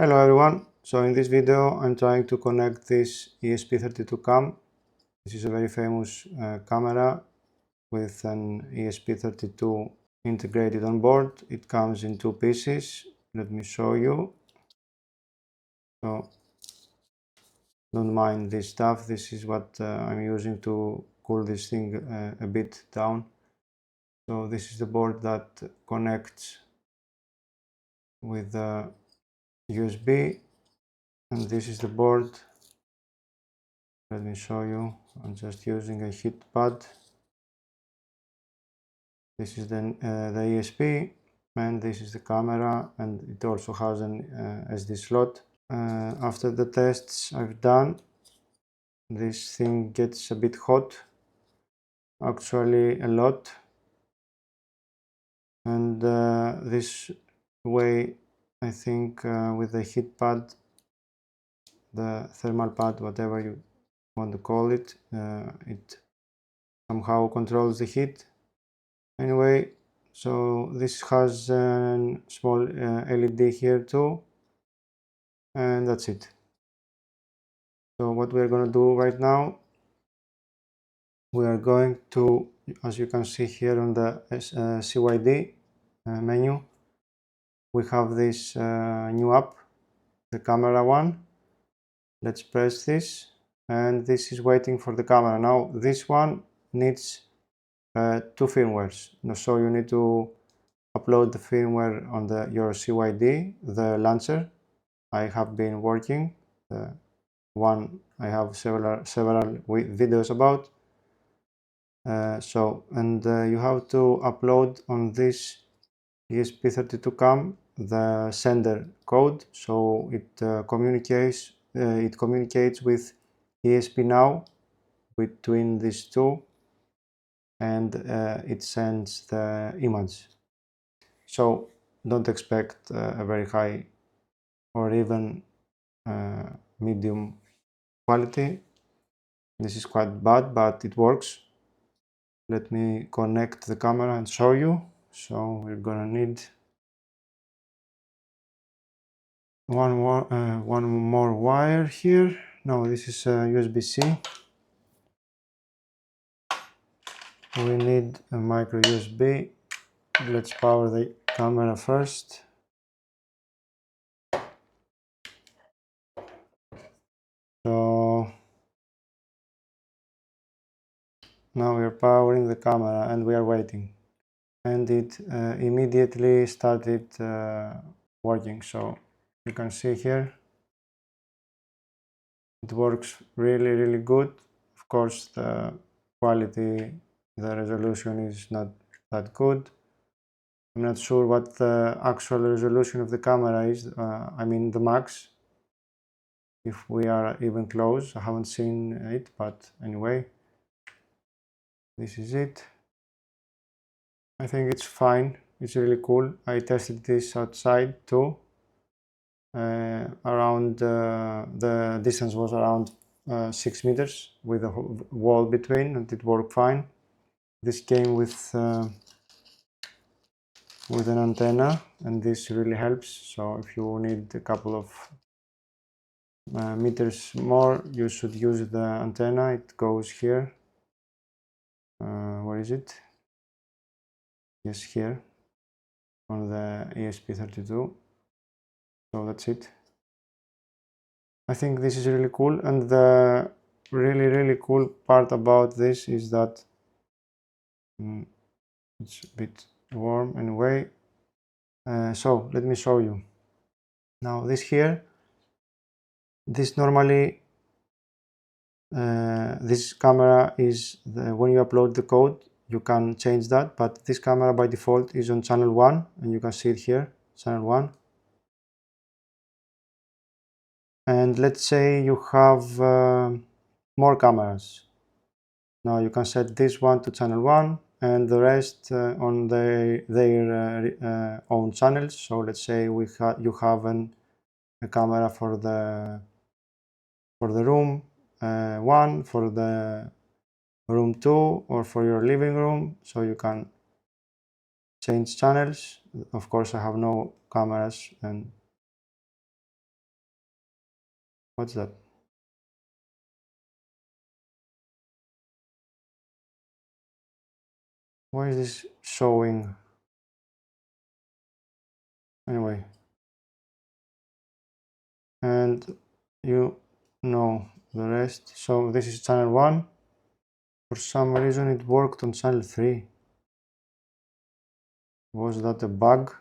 Hello everyone, so in this video I'm trying to connect this ESP32 cam. This is a very famous camera with an ESP32 integrated on board. It comes in two pieces. Let me show you. So don't mind this stuff, this is what I'm using to cool this thing a bit down. So this is the board that connects with the USB, and this is the board. Let me show you. I'm just using a heat pad. This is the ESP, and this is the camera, and it also has an SD slot. After the tests I've done, this thing gets a bit hot, actually a lot, and this way I think with the heat pad, the thermal pad, whatever you want to call it, it somehow controls the heat. Anyway, so this has a small LED here too, and that's it. So what we're going to do right now, we are going to, as you can see here on the CYD menu, we have this new app, the camera one. Let's press this, and this is waiting for the camera. Now this one needs two firmwares, so you need to upload the firmware on your CYD, the launcher. I have been working, one I have several videos about. You have to upload on this ESP32 cam the sender code, so it communicates with ESP now between these two, and it sends the image. So don't expect a very high or even medium quality. This is quite bad, but it works. Let me connect the camera and show you. So we're gonna need one more wire here. No, this is USB-C. We need a micro USB. Let's power the camera first. So now we are powering the camera and we are waiting, and it immediately started working. So you can see here it works really good. Of course the quality, the resolution is not that good. I'm not sure what the actual resolution of the camera is, I mean the max, if we are even close. I haven't seen it, but anyway, this is it. I think it's fine, it's really cool. I tested this outside too. The distance was around 6 meters with a wall between, and it worked fine. This came with an antenna, and this really helps. So if you need a couple of meters more, you should use the antenna. It goes here. Where is it? Yes, here on the ESP32. So that's it. I think this is really cool, and the really cool part about this is that it's a bit warm anyway. So let me show you. Now this here, this normally this camera is when you upload the code you can change that, but this camera by default is on channel 1, and you can see it here, channel 1. And let's say you have more cameras. Now you can set this one to channel 1 and the rest on their own channels. So let's say you have a camera for the room 1, for the room 2, or for your living room, so you can change channels. Of course I have no cameras and What's that? Why is this showing? Anyway, and you know the rest. So this is channel 1. For some reason it worked on channel 3. Was that a bug?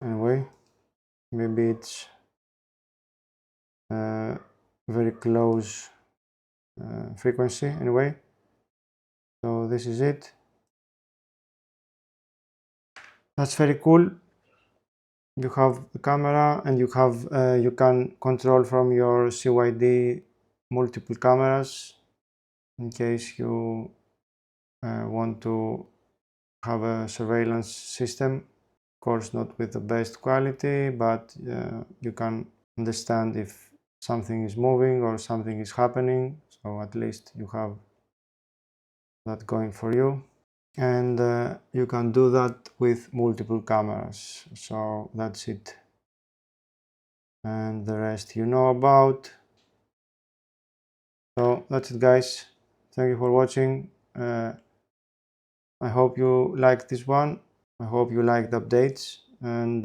Anyway, maybe it's very close frequency. Anyway, so this is it. That's very cool. You have the camera, and you can control from your CYD multiple cameras in case you want to have a surveillance system. Of course, not with the best quality, but you can understand if something is moving or something is happening. So at least you have that going for you. And you can do that with multiple cameras. So that's it. And the rest you know about. So that's it, guys. Thank you for watching. I hope you liked this one. I hope you liked the updates, and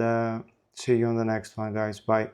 see you on the next one, guys. Bye.